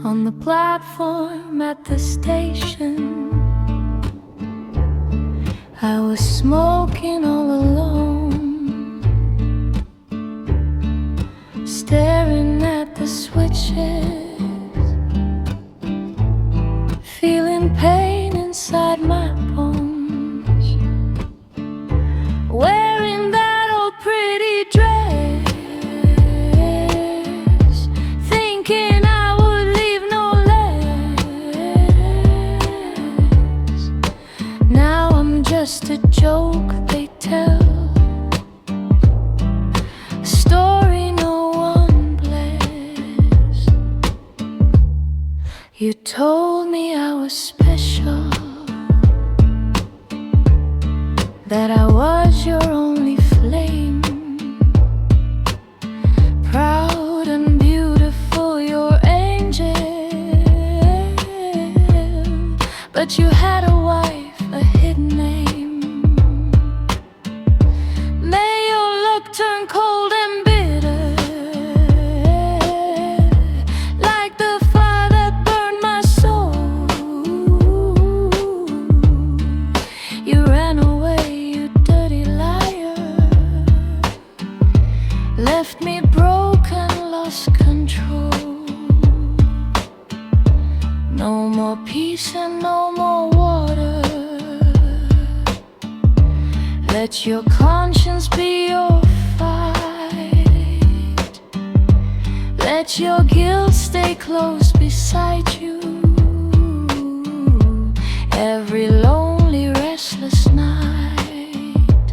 On the platform at the station, I was smoking all alone, staring at the switches, feeling pain inside my bones, wearing that old pretty dress, thinking I would leave no less. Now I'm just a joke they tell, a story no one blessed. You told me I was special, that I was your only flame, proud and beautiful, your angel. But you had a wife, a hidden name. May your look turn cold and bitter, like the fire that burned my soul. You ran away, you dirty liar, left me broken, lost control. No more peace and no more water. Let your conscience be your fight. Let your guilt stay close beside you every lonely, restless night.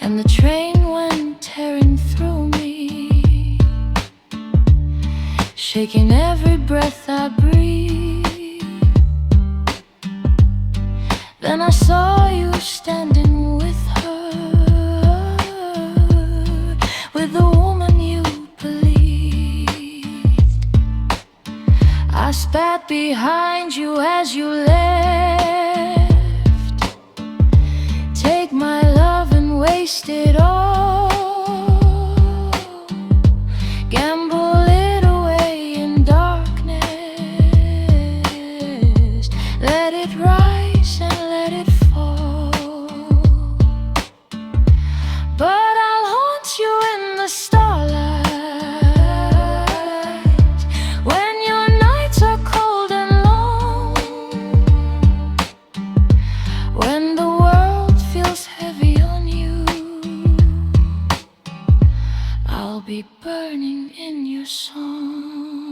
And the train went tearing through me, shaking every breath I breathe. Then I saw you standing with her, with the woman you believed. I spat behind you as you left. Take my love and waste it all, gamble it away in darkness. Let it rise and let it fall, but I'll haunt you in the starlight when your nights are cold and long, when the world feels heavy on you. I'll be burning in your song.